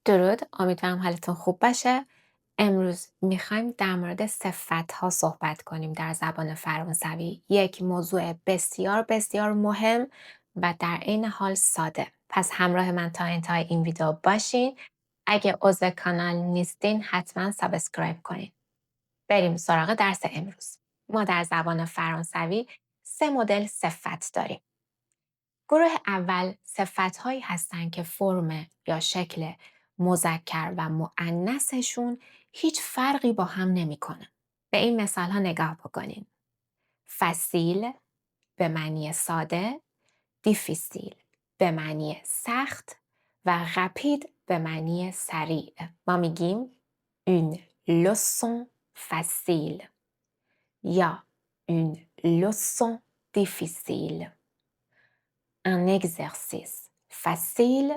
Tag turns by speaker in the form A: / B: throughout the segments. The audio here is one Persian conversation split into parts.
A: درود، امیدوارم حالتون خوب باشه. امروز میخوایم در مورد صفت‌ها صحبت کنیم در زبان فرانسوی. یک موضوع بسیار بسیار مهم و در عین حال ساده. پس همراه من تا انتهای این ویدیو باشین. اگه عضو کانال نیستین حتما سابسکرایب کنین. بریم سراغ درس امروز. ما در زبان فرانسوی 3 مدل صفت داریم. گروه اول صفت‌هایی هستند که فرم یا شکل مذکر و مؤنثشون هیچ فرقی با هم نمی‌کنه. به این مثال ها نگاه بکنین. فسیل به معنی ساده، دیفیسیل به معنی سخت و رپید به معنی سریع. ما میگیم une leçon facile یا une leçon difficile. Un exercice facile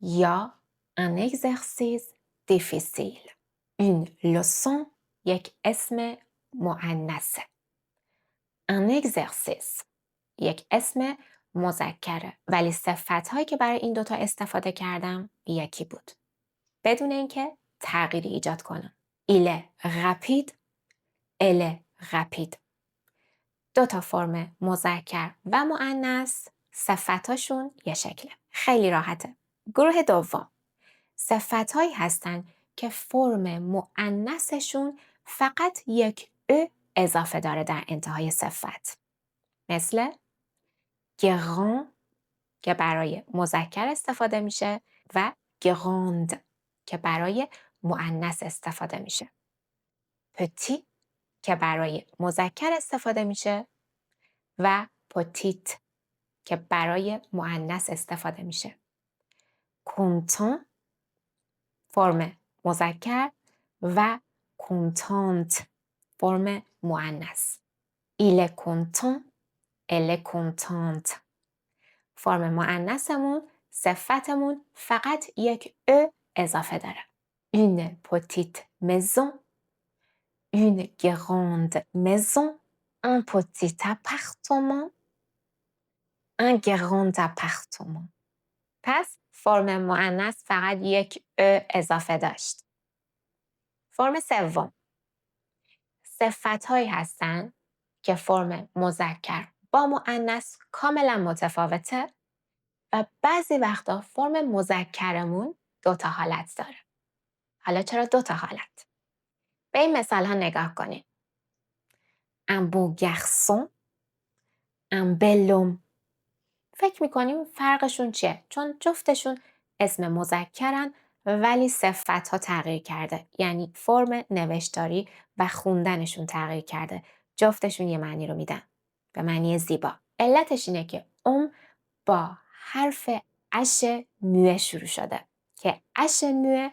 A: یا un exercice difficile. Une leçon یک اسم مؤنثه. Un exercice یک اسم مذکره ولی صفت‌هایی که برای این دوتا استفاده کردم یکی بود. بدون اینکه تغییری ایجاد کنم. Il est rapide, elle est rapide. دوتا فرم مذکر و مؤنث صفتاشون یه شکله. خیلی راحته. گروه دوم صفتهایی هستن که فرم مؤنثشون فقط یک ا اضافه داره در انتهای صفت. مثل grand که برای مذکر استفاده میشه و grande که برای مؤنث استفاده میشه. petit که برای مذکر استفاده میشه و petite که برای مؤنث استفاده میشه. content فرم مذکر و contente فرم مؤنث. Il est content, elle est contente. فرم مؤنثمون صفتمون فقط یک ا اضافه داره. Une petite maison, une grande maison, un petit appartement, un grand appartement. پس فرم مؤنث فقط یک ا اضافه داشت. فرم سوم صفت‌هایی هستند که فرم مذکر با مؤنث کاملا متفاوته و بعضی وقتا فرم مذکرمون 2 تا حالت داره. حالا چرا 2 تا حالت؟ به این مثال ها نگاه کنید. Un beau garçon, un bel homme. فکر میکنیم فرقشون چیه؟ چون جفتشون اسم مذکرن ولی صفت‌ها تغییر کرده. یعنی فرم نوشتاری و خوندنشون تغییر کرده. جفتشون یه معنی رو میدن. به معنی زیبا. علتش اینه که با حرف اش موه شروع شده که اش موه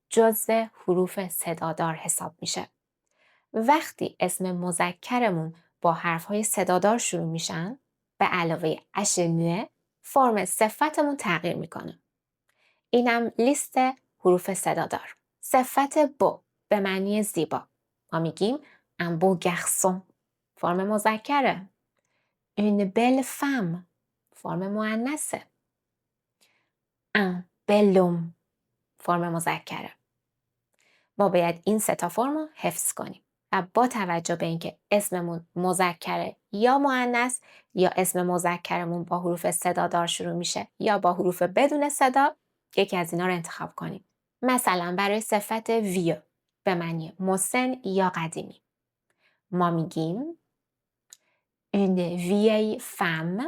A: جزو حروف صدادار حساب میشه. وقتی اسم مذکرمون با حرفهای صدادار شروع میشن به علاوه اش موه فرم صفتمون تغییر میکنه. اینم لیست حروف صدادار. صفت بو به معنی زیبا. ما میگیم un beau garçon فرم مذکره. une belle femme فرم مؤنثه. un bel homme فرم مذکره. ما باید این 3 تا فرم رو حفظ کنیم و با توجه به اینکه اسممون مذکره یا مؤنث یا اسم مذکرمون با حروف صدادار شروع میشه یا با حروف بدون صدا یکی از اینا رو انتخاب کنیم. مثلا برای صفت ویو به معنی مسن یا قدیمی ما میگیم une vieille femme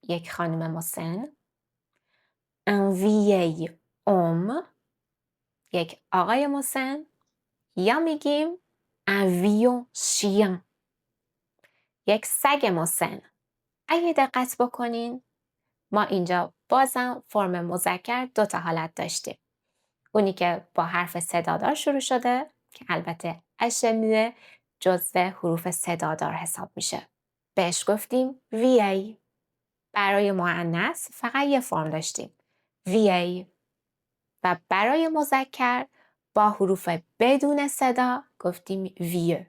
A: یک خانم مسن. un vieil homme یک آقای مسن یا میگیم un vieux chien یک سگ مسن. اگه دقت بکنین ما اینجا بازم فرم مذکر 2 تا حالت داشتیم. اونی که با حرف صدادار شروع شده که البته اش موه جزو حروف صدادار حساب میشه. بهش گفتیم وی. برای مؤنث فقط یه فرم داشتیم وی و برای مذکر با حروف بدون صدا گفتیم ویو.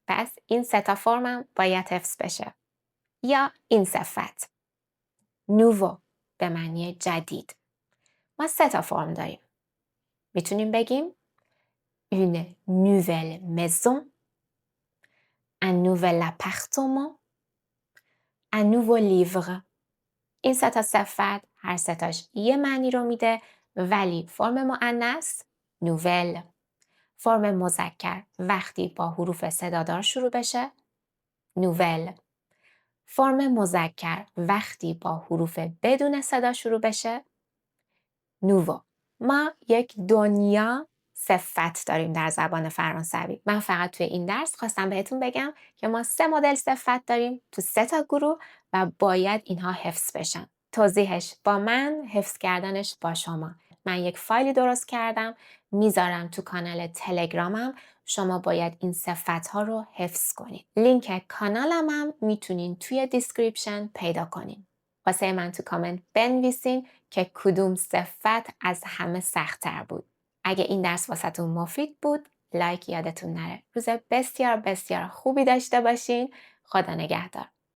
A: پس این 3 تا فرمم باید حفظ بشه. یا این صفت نوو به معنی جدید. ما 3 تا فرم داریم. میتونیم بگیم une nouvelle maison، un nouvel appartement، un nouveau livre. این سه تا صفت هر سه تاش یه معنی رو میده ولی فرم مؤنث نوول. فرم مذکر وقتی با حروف صدادار شروع بشه نوول. فرم مذکر وقتی با حروف بدون صدا شروع بشه نوو. ما یک دنیا صفت داریم در زبان فرانسوی. من فقط توی این درس خواستم بهتون بگم که ما 3 مدل صفت داریم تو 3 تا گروه و باید اینها حفظ بشن. توضیحش با من، حفظ کردنش با شما. من یک فایلی درست کردم میذارم تو کانال تلگرامم. شما باید این صفت ها رو حفظ کنید. لینک کانالم هم میتونین توی دیسکریپشن پیدا کنین. واسه من تو کامنت بنویسین که کدوم صفت از همه سخت‌تر بود. اگه این درس واسهتون مفید بود، لایک یادتون نره. روز بسیار بسیار خوبی داشته باشین. خدا نگهدار.